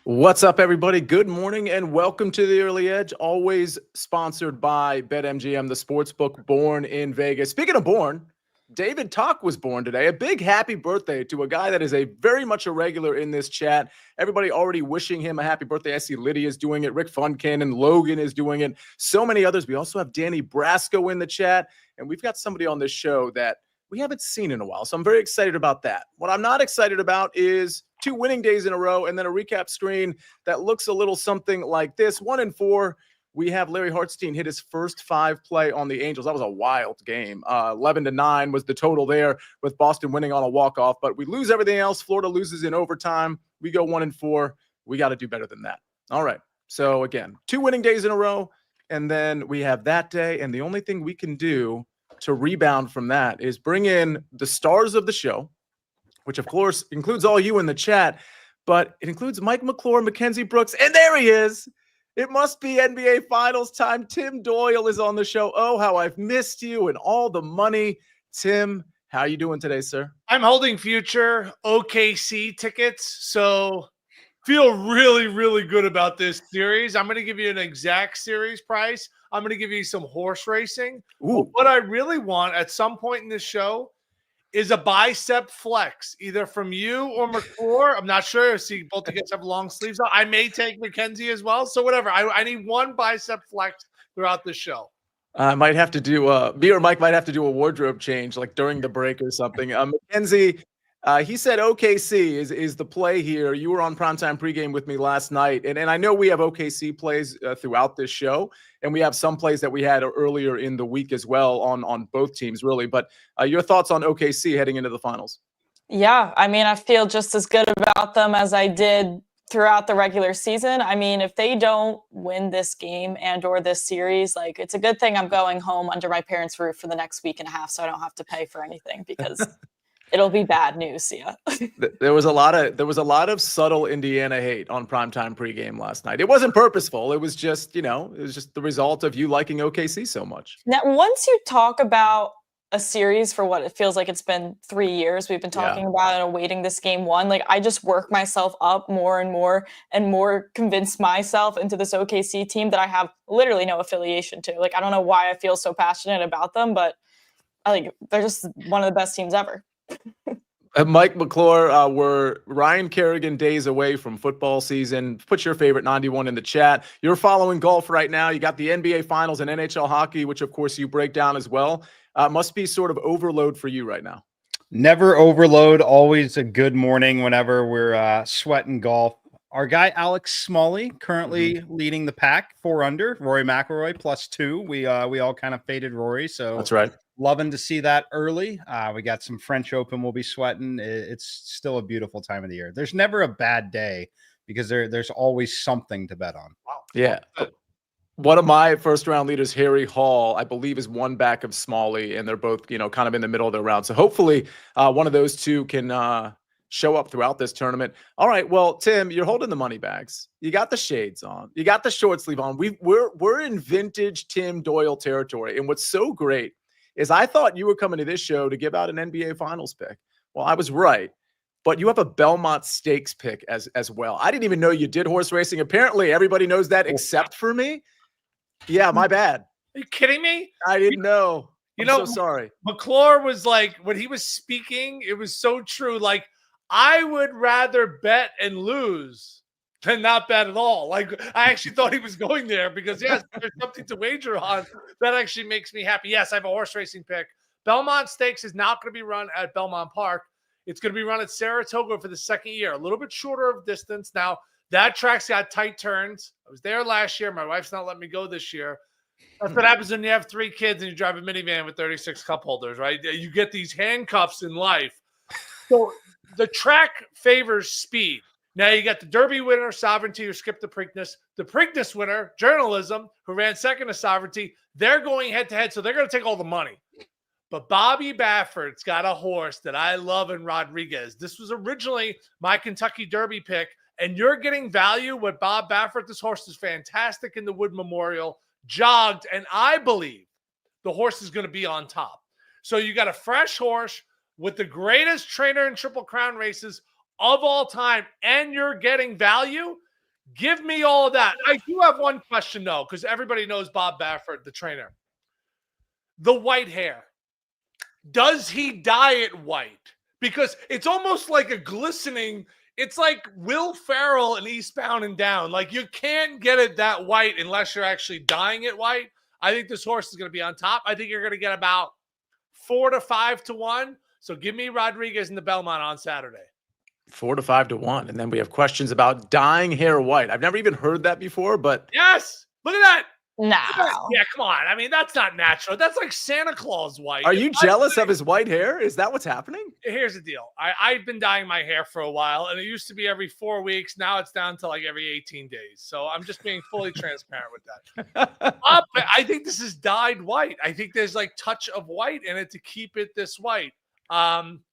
What's up, everybody? Good morning and welcome to the Early Edge, always sponsored by BetMGM, the sportsbook born in Vegas. Speaking of born, David Talk was born today. A big happy birthday to a guy that is very much a regular in this chat. Everybody already wishing him a happy birthday. I see Lydia is doing it. Rick Funkin and Logan is doing it. So many others. We also have Danny Brasco in the chat, and we've got somebody on this show that we haven't seen in a while. So I'm very excited about that. What I'm not excited about is 2 winning days in a row and then a recap screen that looks a little something like this. 1-4. We have Larry Hartstein hit his first 5 play on the Angels. That was a wild game. 11-9 was the total there, with Boston winning on a walk-off. But we lose everything else. Florida loses in overtime. We go 1-4. We got to do better than that. All right. So again, 2 winning days in a row. And then we have that day. And the only thing we can do to rebound from that is bring in the stars of the show, which of course includes all you in the chat, but it includes Mike McClure, Mackenzie Brooks, and there he is. It must be NBA Finals time. Tim Doyle is on the show. Oh, how I've missed you and all the money. Tim, how you doing today, sir? I'm holding future OKC tickets, so feel really, really good about this series. I'm going to give you an exact series price. I'm going to give you some horse racing. But what I really want at some point in this show is a bicep flex, either from you or McClure. I'm not sure. See, both of you guys have long sleeves on. I may take Mackenzie as well. So whatever. I need one bicep flex throughout the show. I might have to do me or Mike might have to do a wardrobe change, like during the break or something. Mackenzie, he said OKC is the play here. You were on Primetime Pregame with me last night, and I know we have OKC plays throughout this show, and we have some plays that we had earlier in the week as well on both teams, really. But your thoughts on OKC heading into the finals? Yeah, I mean, I feel just as good about them as I did throughout the regular season. I mean, if they don't win this game and or this series, like, it's a good thing I'm going home under my parents' roof for the next week and a half so I don't have to pay for anything, because it'll be bad news, Sia. There was a lot of subtle Indiana hate on Primetime Pregame last night. It wasn't purposeful. It was just, it was just the result of you liking OKC so much. Now, once you talk about a series for what it feels like it's been 3 years, we've been talking about and awaiting this game one, like, I just work myself up more and more convince myself into this OKC team that I have literally no affiliation to. Like, I don't know why I feel so passionate about them, but they're just one of the best teams ever. Mike McClure, we're Ryan Kerrigan days away from football season. Put your favorite 91 in the chat. You're following golf right now. You got the NBA Finals and NHL hockey, which of course you break down as well. Must be sort of overload for you right now. Never overload. Always a good morning whenever we're sweating golf. Our guy Alex Smalley currently leading the pack, 4 under. Rory McIlroy +2. We all kind of faded Rory, so that's right. Loving to see that early. We got some French Open we'll be sweating. It's still a beautiful time of the year. There's never a bad day because there's always something to bet on. Wow. Yeah. One of my first-round leaders, Harry Hall, I believe is one back of Smalley, and they're both, kind of in the middle of their round. So hopefully one of those two can show up throughout this tournament. All right, well, Tim, you're holding the money bags. You got the shades on. You got the short sleeve on. We're in vintage Tim Doyle territory, and what's so great is I thought you were coming to this show to give out an NBA Finals pick. Well, I was right. But you have a Belmont Stakes pick as well. I didn't even know you did horse racing. Apparently, everybody knows that except for me. Yeah, my bad. Are you kidding me? I didn't know. I'm so sorry. McClure was like, when he was speaking, it was so true. Like, I would rather bet and lose than not bet at all. Like, I actually thought he was going there because, yes, there's something to wager on. That actually makes me happy. Yes, I have a horse racing pick. Belmont Stakes is not going to be run at Belmont Park. It's going to be run at Saratoga for the second year, a little bit shorter of distance. Now, that track's got tight turns. I was there last year. My wife's not letting me go this year. That's what happens when you have 3 kids and you drive a minivan with 36 cup holders, right? You get these handcuffs in life. So the track favors speed. Now you got the Derby winner, Sovereignty, who skipped the Preakness. The Preakness winner, Journalism, who ran second to Sovereignty. They're going head-to-head, so they're going to take all the money. But Bobby Baffert's got a horse that I love in Rodriguez. This was originally my Kentucky Derby pick, and you're getting value with Bob Baffert. This horse is fantastic in the Wood Memorial, jogged, and I believe the horse is going to be on top. So you got a fresh horse with the greatest trainer in Triple Crown races of all time, and you're getting value. Give me all of that. I do have one question, though, because everybody knows Bob Baffert, the trainer. The white hair. Does he dye it white? Because it's almost like a glistening. It's like Will Ferrell in Eastbound and Down. Like, you can't get it that white unless you're actually dyeing it white. I think this horse is going to be on top. I think you're going to get about 4 to 5 to 1. So give me Rodriguez in the Belmont on Saturday. 4 to 5 to 1. And then we have questions about dyeing hair white. I've never even heard that before, but Yes. Look at that. No. Yeah, come on. I mean, that's not natural. That's like Santa Claus white. are you jealous of his white hair? Is that what's happening? Here's the deal. I've been dyeing my hair for a while, and it used to be every 4 weeks. Now it's down to like every 18 days. So I'm just being fully transparent with that. I think this is dyed white. I think there's like touch of white in it to keep it this white.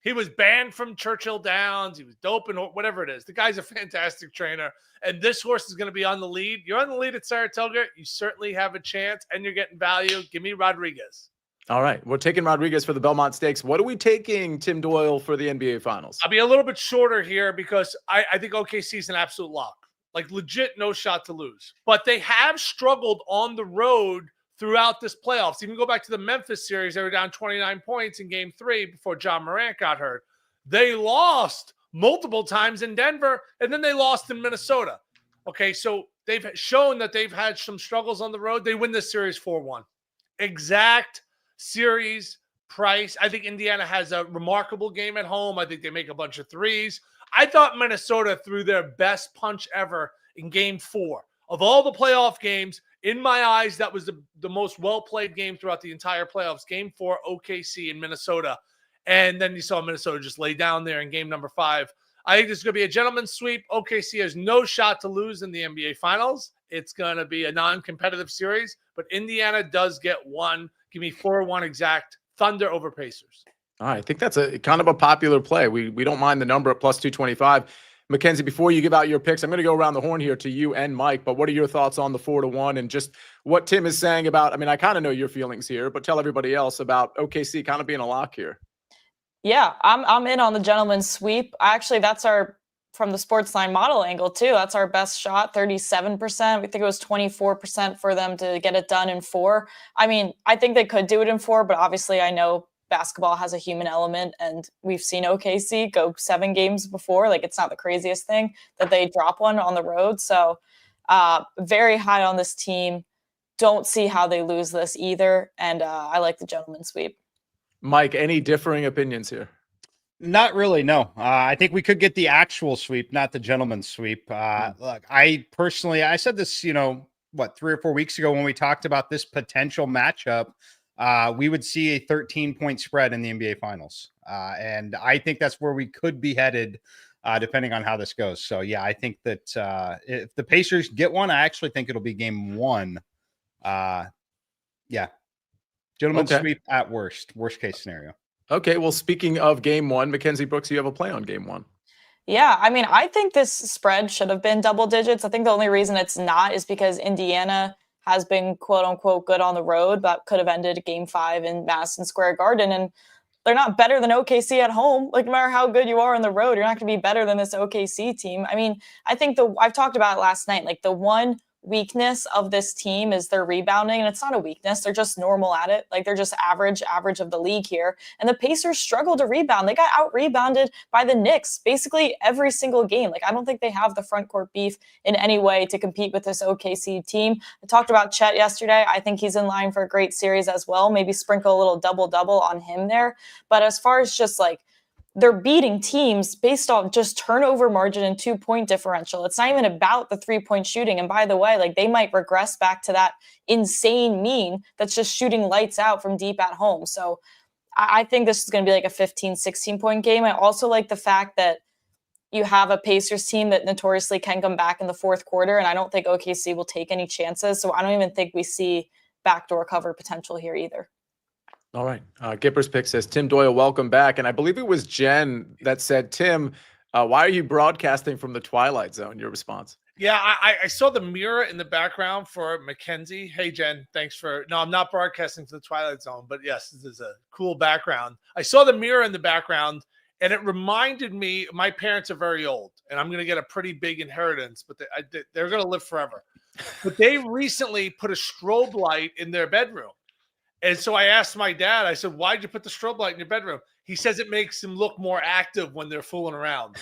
He was banned from Churchill Downs. He was doping or whatever it is. The guy's a fantastic trainer, and this horse is going to be on the lead. You're on the lead at Saratoga. You certainly have a chance, and you're getting value. Give me Rodriguez. All right. We're taking Rodriguez for the Belmont Stakes. What are we taking Tim Doyle for the NBA Finals? I'll be a little bit shorter here because I think OKC is an absolute lock. Like, legit, no shot to lose. But they have struggled on the road throughout this playoffs. Even go back to the Memphis series, they were down 29 points in game 3 before John Morant got hurt. They lost multiple times in Denver, and then they lost in Minnesota. Okay, so they've shown that they've had some struggles on the road. They win this series 4-1. Exact series price. I think Indiana has a remarkable game at home. I think they make a bunch of threes. I thought Minnesota threw their best punch ever in game 4. Of all the playoff games, in my eyes, that was the most well-played game throughout the entire playoffs. Game 4, OKC in Minnesota. And then you saw Minnesota just lay down there in game number 5. I think this is going to be a gentleman's sweep. OKC has no shot to lose in the NBA Finals. It's going to be a non-competitive series, but Indiana does get one. Give me 4-1 exact. Thunder over Pacers. All right. I think that's a kind of a popular play. We don't mind the number at plus 225. Mackenzie, before you give out your picks, I'm going to go around the horn here to you and Mike, but what are your thoughts on the 4-1 and just what Tim is saying about, I mean, I kind of know your feelings here, but tell everybody else about OKC kind of being a lock here. Yeah, I'm in on the gentleman's sweep. Actually, that's from the SportsLine model angle too. That's our best shot, 37%. We think it was 24% for them to get it done in 4. I mean, I think they could do it in 4, but obviously I know basketball has a human element, and we've seen OKC go 7 games before. Like, it's not the craziest thing that they drop one on the road. So very high on this team. Don't see how they lose this either. And I like the gentleman's sweep. Mike, any differing opinions here? Not really, no. I think we could get the actual sweep, not the gentleman's sweep. Look, I said this, 3 or 4 weeks ago when we talked about this potential matchup. We would see a 13-point spread in the NBA Finals. And I think that's where we could be headed, depending on how this goes. So, yeah, I think that if the Pacers get one, I actually think it'll be game 1. Yeah. Gentlemen's sweep at worst case scenario. Okay, well, speaking of game 1, Mackenzie Brooks, you have a play on game 1. Yeah, I mean, I think this spread should have been double digits. I think the only reason it's not is because Indiana has been quote unquote good on the road, but could have ended game 5 in Madison Square Garden. And they're not better than OKC at home. Like, no matter how good you are on the road, you're not going to be better than this OKC team. I mean, I think I've talked about it last night, like the one weakness of this team is their rebounding, and it's not a weakness. They're just normal at it. Like, they're just average of the league here. And the Pacers struggle to rebound. They got out rebounded by the Knicks basically every single game. Like, I don't think they have the front court beef in any way to compete with this OKC team. I talked about Chet yesterday. I think he's in line for a great series as well. Maybe sprinkle a little double on him there. But as far as just like, they're beating teams based on just turnover margin and 2-point differential. It's not even about the 3-point shooting. And by the way, like, they might regress back to that insane mean that's just shooting lights out from deep at home. So I think this is going to be like a 15, 16-point game. I also like the fact that you have a Pacers team that notoriously can come back in the 4th quarter. And I don't think OKC will take any chances. So I don't even think we see backdoor cover potential here either. All right. Gipper's pick says, Tim Doyle, welcome back. And I believe it was Jen that said, Tim, why are you broadcasting from the Twilight Zone? Your response? Yeah, I saw the mirror in the background for Mackenzie. Hey, Jen, thanks for... No, I'm not broadcasting to the Twilight Zone, but yes, this is a cool background. I saw the mirror in the background, And it reminded me, my parents are very old, and I'm going to get a pretty big inheritance, but they're going to live forever. But they recently put a strobe light in their bedroom. And so I asked my dad, I said, why'd you put the strobe light in your bedroom? He says it makes them look more active when they're fooling around.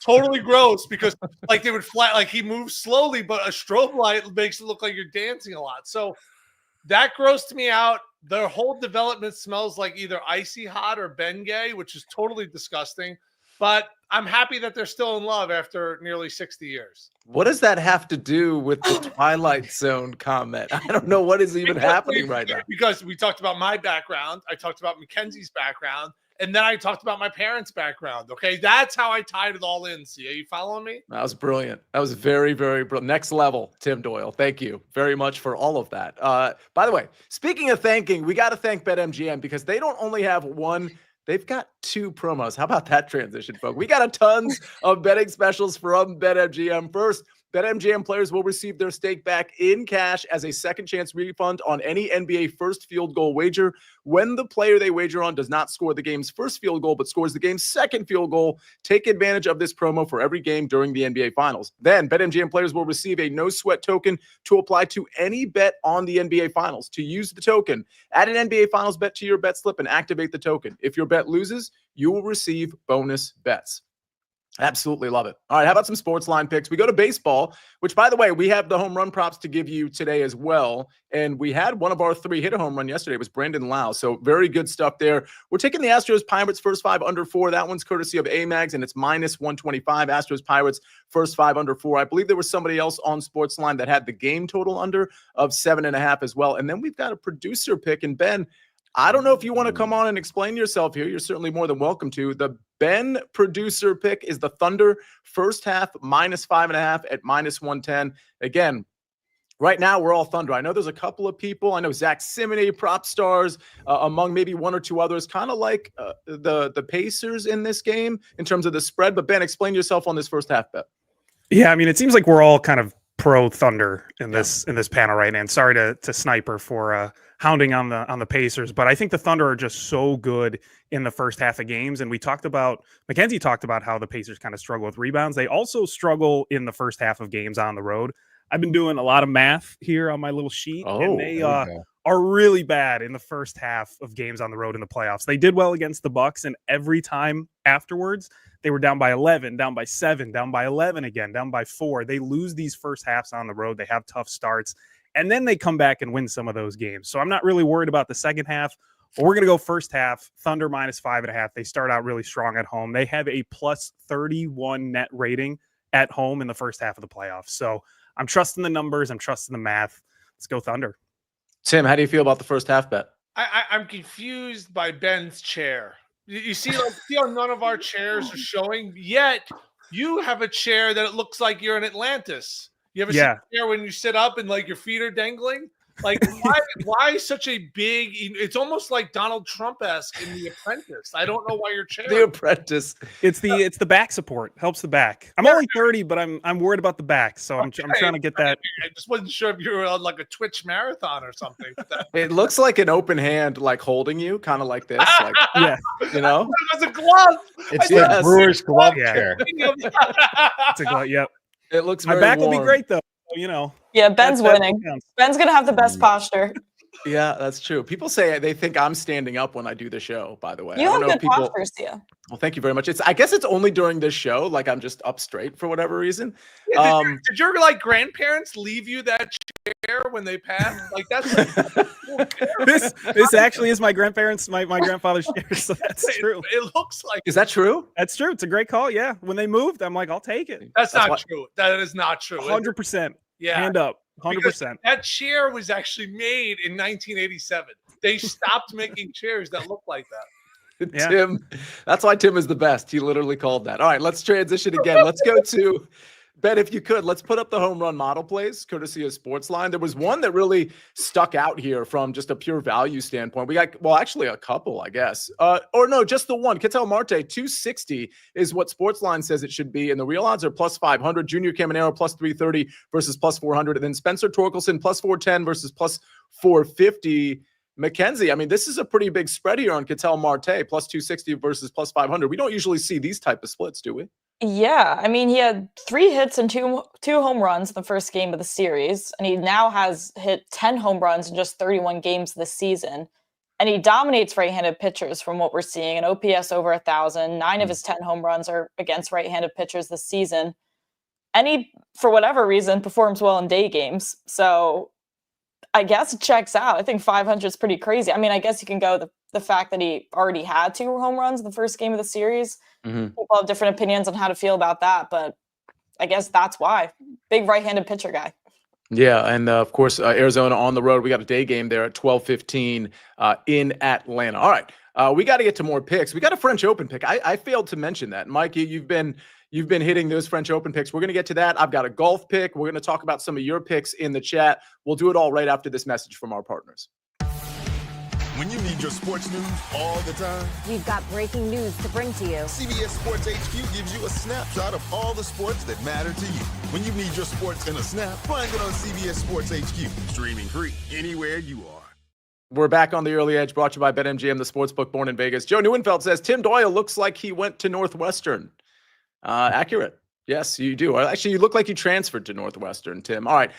Totally gross, because like they would like he moves slowly, but a strobe light makes it look like you're dancing a lot. So that grossed me out. Their whole development smells like either icy hot or Bengay, which is totally disgusting. But I'm happy that they're still in love after nearly 60 years. What does that have to do with the Twilight Zone comment? I don't know what is even happening right now. Because we talked about my background. I talked about Mackenzie's background. And then I talked about my parents' background. Okay, that's how I tied it all in. See, are you following me? That was brilliant. That was very, very brilliant. Next level, Tim Doyle. Thank you very much for all of that. By the way, speaking of thanking, we got to thank BetMGM because they don't only have one, they've got 2 promos. How about that transition, folks? We got a tons of betting specials from BetMGM. First, BetMGM players will receive their stake back in cash as a second chance refund on any NBA first field goal wager. When the player they wager on does not score the game's first field goal, but scores the game's second field goal, take advantage of this promo for every game during the NBA Finals. Then BetMGM players will receive a no-sweat token to apply to any bet on the NBA Finals. To use the token, add an NBA Finals bet to your bet slip and activate the token. If your bet loses, you will receive bonus bets. Absolutely love it. All right, how about some sports line picks? We go to baseball, which, by the way, we have the home run props to give you today as well. And we had one of our 3 hit a home run yesterday. It was Brandon Lau. So very good stuff there. We're taking the Astros Pirates first 5 under 4. That one's courtesy of AMAGs, and it's minus 125. Astros Pirates first 5 under 4. I believe there was somebody else on SportsLine that had the game total under of 7.5 as well. And then we've got a producer pick. And Ben, I don't know if you want to come on and explain yourself here. You're certainly more than welcome to. The Ben producer pick is the Thunder first half minus 5.5 at minus 110. Again, right now we're all Thunder. I know there's a couple of people. I know Zach Simony, prop stars, among maybe 1 or 2 others, kind of like the Pacers in this game in terms of the spread. But Ben, explain yourself on this first half bet. Yeah, I mean, it seems like we're all kind of pro Thunder in this panel right now. And sorry to Sniper for hounding on the Pacers, but I think the Thunder are just so good in the first half of games. And Mackenzie talked about how the Pacers kind of struggle with rebounds. They also struggle in the first half of games on the road. I've been doing a lot of math here on my little sheet, and they are really bad in the first half of games on the road in the playoffs. They did well against the Bucks, and every time afterwards, they were down by 11, down by 7, down by 11 again, down by 4. They lose these first halves on the road. They have tough starts, and then they come back and win some of those games. So I'm not really worried about the second half. But we're going to go first half, Thunder minus 5.5. They start out really strong at home. They have a plus 31 net rating at home in the first half of the playoffs. So I'm trusting the numbers. I'm trusting the math. Let's go Thunder. Tim, how do you feel about the first half bet? I'm confused by Ben's chair. You see how none of our chairs are showing, yet you have a chair that it looks like you're in Atlantis. You ever see a chair when you sit up and like your feet are dangling? Like why such a big? It's almost like Donald Trump-esque in The Apprentice. I don't know why your chair. The Apprentice. It's the back support. Helps the back. I'm only 30, but I'm worried about the back, so I'm trying to get that. I just wasn't sure if you were on like a Twitch marathon or something. It looks like an open hand, like holding you, kind of like this. Like, yeah, you know, it was a glove. It's the Brewers glove chair. It's a glove. Yep. It looks. My back will be great though. You know. Yeah, Ben's winning. Ben's gonna have the best posture. Yeah, that's true. People say they think I'm standing up when I do the show, by the way. You have good posture, Sia. Well, thank you very much. I guess it's only during this show, like I'm just up straight for whatever reason. Yeah, did your like grandparents leave you that chair when they passed? Like this actually is my grandparents, my grandfather's chair, so that's true. It looks like. Is that true? That's true. It's a great call. Yeah. When they moved, I'm like, I'll take it. That's not true. That is not true. 100%. Yeah. Hand up. 100%. That chair was actually made in 1987. They stopped making chairs that look like that. Yeah. Tim, that's why Tim is the best. He literally called that. All right, let's transition again. Let's go to Ben, if you could, let's put up the home run model plays, courtesy of SportsLine. There was one that really stuck out here from just a pure value standpoint. We got, well, actually a couple, I guess. Or no, just the one. Ketel Marte, 260 is what SportsLine says it should be. And the real odds are plus 500. Junior Caminero, plus 330 versus plus 400. And then Spencer Torkelson, plus 410 versus plus 450. Mackenzie, I mean, this is a pretty big spread here on Ketel Marte, plus 260 versus plus 500. We don't usually see these type of splits, do we? Yeah, I mean, he had 3 hits and two home runs in the first game of the series, and he now has hit 10 home runs in just 31 games this season. And he dominates right-handed pitchers from what we're seeing, an OPS over 1,000. 9 of his 10 home runs are against right-handed pitchers this season. And he, for whatever reason, performs well in day games. So I guess it checks out. I think 500 is pretty crazy. I mean, I guess you can go the fact that he already had 2 home runs in the first game of the series. People have different opinions on how to feel about that, but I guess that's why. Big right-handed pitcher guy. Yeah, and of course, Arizona on the road. We got a day game there at 12:15 in Atlanta. All right, we got to get to more picks. We got a French Open pick. I failed to mention that, Mike. You've been hitting those French Open picks. We're going to get to that. I've got a golf pick. We're going to talk about some of your picks in the chat. We'll do it all right after this message from our partners. When you need your sports news all the time, we've got breaking news to bring to you. CBS Sports HQ gives you a snapshot of all the sports that matter to you. When you need your sports in a snap, find it on CBS Sports HQ, streaming free anywhere you are. We're back on the Early Edge, brought to you by BetMGM, the sportsbook born in Vegas. Joe Neuenfeld says, Tim Doyle looks like he went to Northwestern. Accurate. Yes, you do. Actually, you look like you transferred to Northwestern, Tim. All right,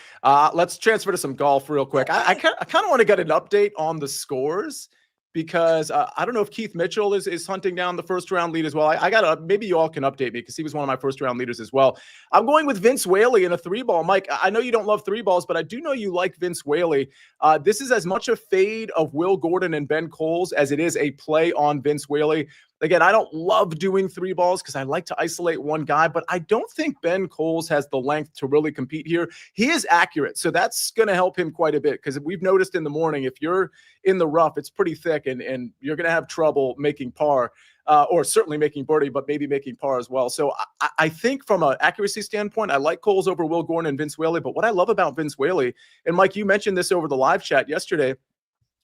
let's transfer to some golf real quick. I kind of want to get an update on the scores because I don't know if Keith Mitchell is hunting down the first round lead as well. I got maybe you all can update me because he was one of my first round leaders as well. I'm going with Vince Whaley in a 3-ball. Mike, I know you don't love 3-balls, but I do know you like Vince Whaley. This is as much a fade of Will Gordon and Ben Coles as it is a play on Vince Whaley. Again, I don't love doing 3-balls because I like to isolate one guy, but I don't think Ben Coles has the length to really compete here. He is accurate, so that's going to help him quite a bit because we've noticed in the morning, if you're in the rough, it's pretty thick and you're going to have trouble making par or certainly making birdie, but maybe making par as well. So I think from an accuracy standpoint, I like Coles over Will Gordon and Vince Whaley, but what I love about Vince Whaley, and Mike, you mentioned this over the live chat yesterday,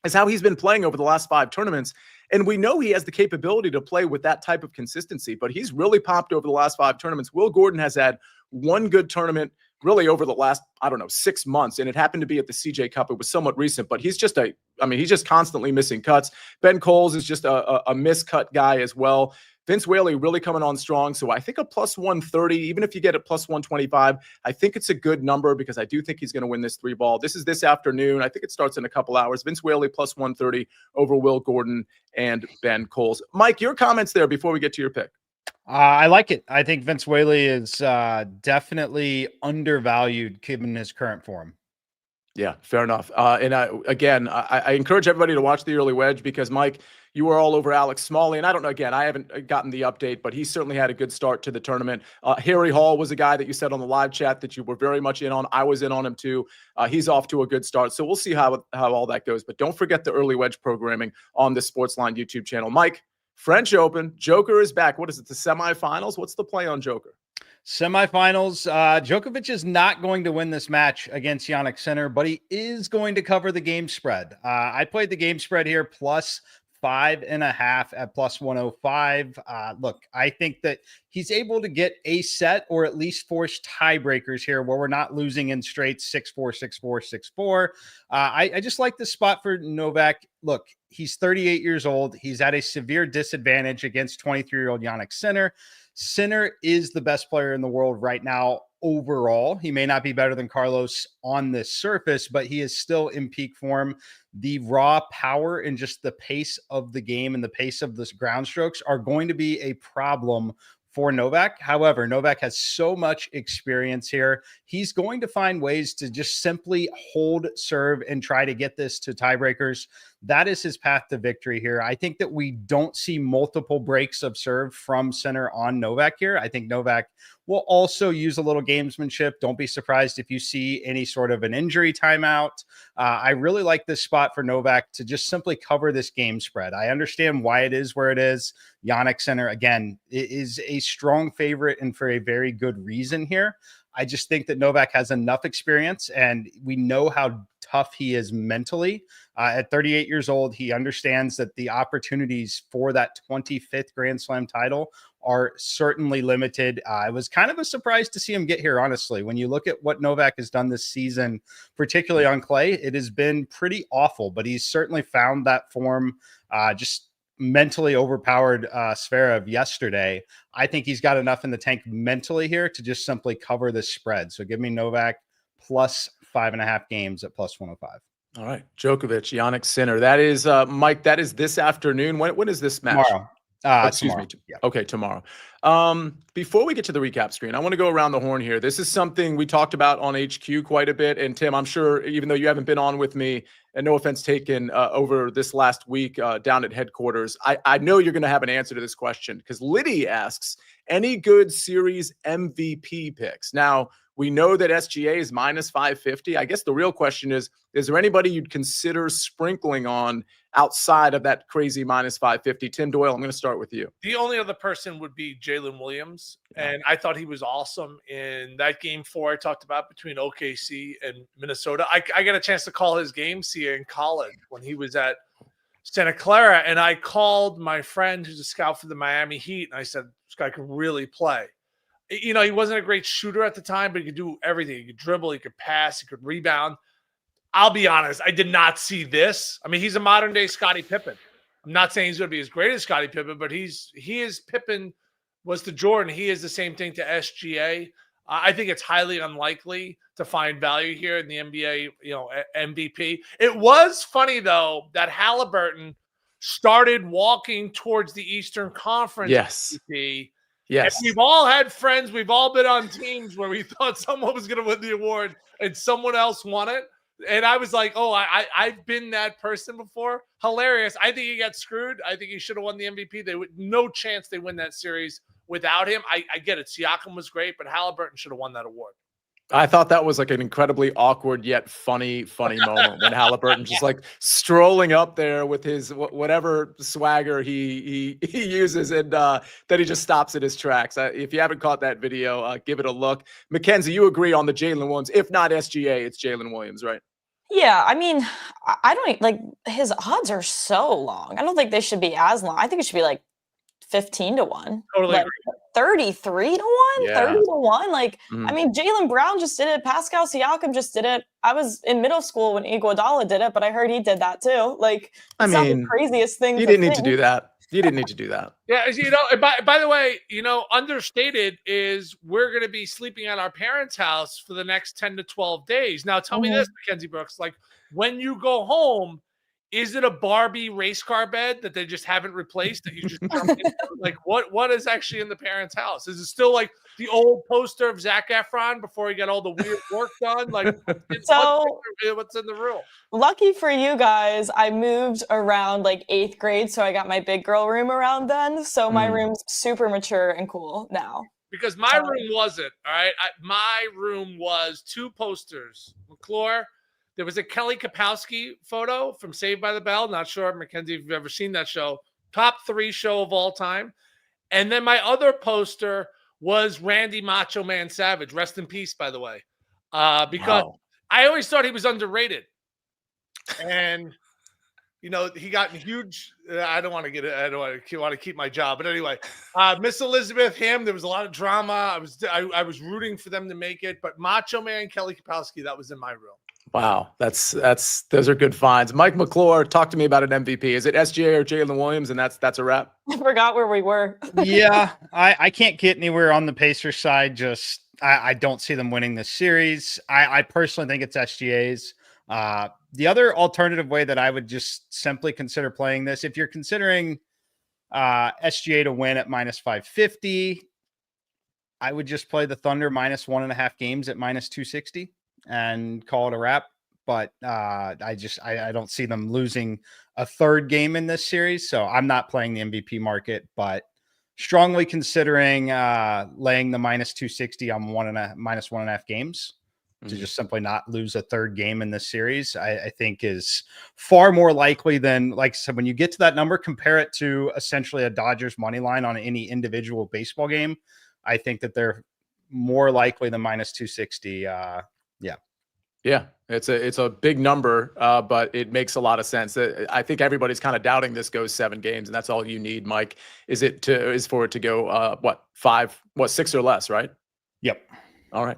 is how he's been playing over the last 5 tournaments. And we know he has the capability to play with that type of consistency, but he's really popped over the last 5 tournaments. Will Gordon has had one good tournament really over the last, 6 months. And it happened to be at the CJ Cup. It was somewhat recent, but he's just constantly missing cuts. Ben Coles is just a miscut guy as well. Vince Whaley really coming on strong. So I think a plus 130, even if you get a plus 125, I think it's a good number because I do think he's going to win this 3-ball. This is this afternoon. I think it starts in a couple hours. Vince Whaley plus 130 over Will Gordon and Ben Coles. Mike, your comments there before we get to your pick. I like it. I think Vince Whaley is definitely undervalued given his current form. Yeah, fair enough. And I encourage everybody to watch the early wedge because, Mike, you were all over Alex Smalley. And I don't know, again, I haven't gotten the update, but he certainly had a good start to the tournament. Harry Hall was a guy that you said on the live chat that you were very much in on. I was in on him too. He's off to a good start. So we'll see how all that goes. But don't forget the early wedge programming on the SportsLine YouTube channel. Mike, French Open, Joker is back. What is it, the semifinals? What's the play on Joker? Semifinals, Djokovic is not going to win this match against Jannik Sinner, but he is going to cover the game spread. I played the game spread here plus 5.5 at plus 105. Look, I think that he's able to get a set or at least force tiebreakers here where we're not losing in straights 6-4, 6-4, 6-4. I just like the spot for Novak. Look, he's 38 years old. He's at a severe disadvantage against 23-year-old Jannik Sinner. Sinner is the best player in the world right now overall. He may not be better than Carlos on this surface, but he is still in peak form. The raw power and just the pace of the game and the pace of this ground strokes are going to be a problem for Novak. However, Novak has so much experience here. He's going to find ways to just simply hold serve and try to get this to tiebreakers. That is his path to victory here. I think that we don't see multiple breaks of serve from Sinner on Novak here. I think Novak will also use a little gamesmanship. Don't be surprised if you see any sort of an injury timeout. I really like this spot for Novak to just simply cover this game spread. I understand why it is where it is. Jannik Sinner, again, is a strong favorite and for a very good reason here. I just think that Novak has enough experience, and we know how tough he is mentally. At 38 years old, he understands that the opportunities for that 25th Grand Slam title are certainly limited. It was kind of a surprise to see him get here, honestly. When you look at what Novak has done this season, particularly on clay, it has been pretty awful, but he's certainly found that form. Just mentally overpowered Zverev yesterday. I think he's got enough in the tank mentally here to just simply cover the spread. So give me Novak plus 5.5 games at plus 105. All right. Djokovic, Yannick Sinner. That is, Mike, that is this afternoon. When is this match? Tomorrow. Excuse me. Yeah. Okay, tomorrow. Before we get to the recap screen, I want to go around the horn here. This is something we talked about on HQ quite a bit. And Tim, I'm sure, even though you haven't been on with me, and no offense taken, over this last week down at headquarters, I know you're going to have an answer to this question, because Liddy asks, any good series MVP picks? Now, we know that SGA is minus 550. I guess the real question is there anybody you'd consider sprinkling on outside of that crazy minus 550? Tim Doyle, I'm going to start with you. The only other person would be Jalen Williams. And I thought he was awesome in that game 4 I talked about between OKC and Minnesota. I got a chance to call his game, Sia, in college when he was at Santa Clara. And I called my friend who's a scout for the Miami Heat. And I said, this guy can really play. You know, he wasn't a great shooter at the time, but he could do everything. He could dribble, he could pass, he could rebound. I'll be honest, I did not see this. I mean, he's a modern day Scottie Pippen. I'm not saying he's going to be as great as Scottie Pippen, but he is Pippen was to Jordan. He is the same thing to SGA. I think it's highly unlikely to find value here in the NBA, MVP. It was funny, though, that Halliburton started walking towards the Eastern Conference MVP. Yes. And we've all had friends. We've all been on teams where we thought someone was going to win the award and someone else won it. And I was like, oh, I've been that person before. Hilarious. I think he got screwed. I think he should have won the MVP. They would no chance they win that series without him. I get it. Siakam was great, but Halliburton should have won that award. I thought that was like an incredibly awkward yet funny moment when Halliburton just like strolling up there with his whatever swagger he uses, and then he just stops at his tracks. If you haven't caught that video, give it a look. Mackenzie, you agree on the Jalen Williams? If not SGA, it's Jalen Williams, right? Yeah, I mean, I don't like his odds are so long. I don't think they should be as long. I think it should be like 15 to 1. Totally like, agree. 33 to 1, Yeah. 30 to 1. Like, I mean, Jaylen Brown just did it. Pascal Siakam just did it. I was in middle school when Iguodala did it, but I heard he did that too. Like, it's not the craziest thing. You didn't need to do that. You didn't need to do that. Yeah, by the way, understated is we're going to be sleeping at our parents' house for the next 10 to 12 days. Now, tell me this, Mackenzie Brooks, like when you go home, is it a Barbie race car bed that they just haven't replaced that you just jump into? Like what is actually in the parents' house? Is it still like the old poster of Zac Efron before he got all the weird work done? Like what's in the room? Lucky for you guys, I moved around like 8th grade, so I got my big girl room around then. So my room's super mature and cool now. Because my room wasn't, all right? My room was 2 posters. McClure. There was a Kelly Kapowski photo from Saved by the Bell. Not sure, Mackenzie, if you've ever seen that show. Top 3 show of all time. And then my other poster was Randy Macho Man Savage. Rest in peace, by the way. Because I always thought he was underrated. And, he got huge. I don't want to keep my job. But anyway, Miss Elizabeth, him, there was a lot of drama. I was rooting for them to make it. But Macho Man, Kelly Kapowski, that was in my room. Wow, those are good finds. Mike McClure, talk to me about an MVP. Is it SGA or Jalen Williams? And that's a wrap. I forgot where we were. Yeah, I can't get anywhere on the Pacers side. Just I don't see them winning this series. I personally think it's SGA's. The other alternative way that I would just simply consider playing this, if you're considering SGA to win at minus 550, I would just play the Thunder minus 1.5 games at minus 260. And call it a wrap. But I don't see them losing a third game in this series. So I'm not playing the MVP market, but strongly considering laying the minus 260 on minus 1.5 games to just simply not lose a third game in this series, I think is far more likely than, like I said, when you get to that number, compare it to essentially a Dodgers money line on any individual baseball game. I think that they're more likely than minus 260. Yeah. Yeah, it's a big number, but it makes a lot of sense. I think everybody's kind of doubting this goes 7 games, and that's all you need, Mike. Is for it to go 6 or less, right? Yep. All right.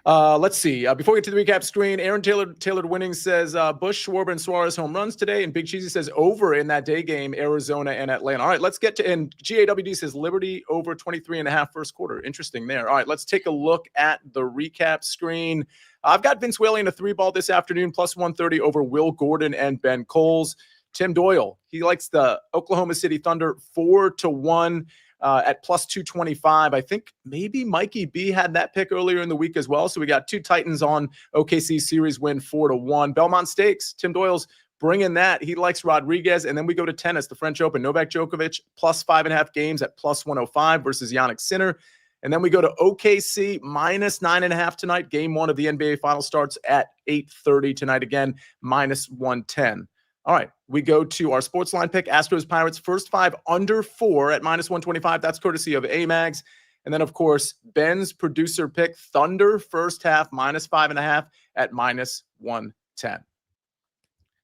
Let's see. Before we get to the recap screen, Aaron Tailored Winning says Busch, Schwarber, and Suarez home runs today, and Big Cheesy says over in that day game, Arizona and Atlanta. All right, let's get to, and GAWD says Liberty over 23.5 first quarter. Interesting there. All right, let's take a look at the recap screen. I've got Vince Whaley in a 3-ball this afternoon, plus 130 over Will Gordon and Ben Coles. Tim Doyle, he likes the Oklahoma City Thunder 4-1. At plus 225. I think maybe Mikey B had that pick earlier in the week as well. So we got 2 Titans on OKC series win 4-1. Belmont Stakes, Tim Doyle's bringing that. He likes Rodriguez. And then we go to tennis, the French Open, Novak Djokovic plus 5.5 games at plus 105 versus Yannick Sinner. And then we go to OKC minus 9.5 tonight. Game 1 of the NBA final starts at 8:30 tonight. Again, minus 110. All right, we go to our sports line pick, Astros Pirates, first 5 under 4 at minus 125. That's courtesy of AMAGs. And then, of course, Ben's producer pick, Thunder first half, minus 5.5 at minus 110.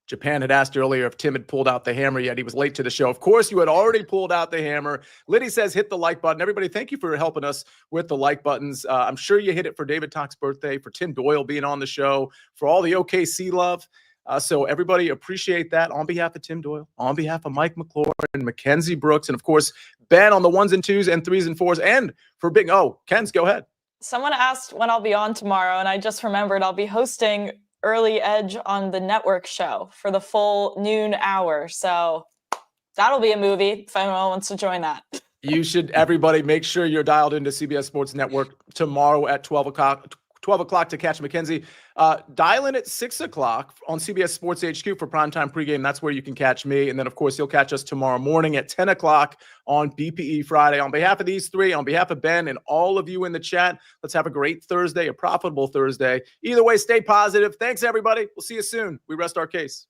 Japan had asked earlier if Tim had pulled out the hammer yet. He was late to the show. Of course, you had already pulled out the hammer. Liddy says hit the like button. Everybody, thank you for helping us with the like buttons. I'm sure you hit it for David Tock's birthday, for Tim Doyle being on the show, for all the OKC love. So everybody appreciate that on behalf of Tim Doyle, on behalf of Mike McClure and Mackenzie Brooks, and of course, Ben on the 1s and 2s and 3s and 4s, and for Ken's, go ahead. Someone asked when I'll be on tomorrow, and I just remembered I'll be hosting Early Edge on the network show for the full noon hour. So that'll be a movie if anyone wants to join that. You should, everybody, make sure you're dialed into CBS Sports Network tomorrow at 12 o'clock to catch Mackenzie. Dial in at 6 o'clock on CBS Sports HQ for primetime pregame. That's where you can catch me. And then, of course, you'll catch us tomorrow morning at 10 o'clock on BPE Friday. On behalf of these 3, on behalf of Ben and all of you in the chat, let's have a great Thursday, a profitable Thursday. Either way, stay positive. Thanks, everybody. We'll see you soon. We rest our case.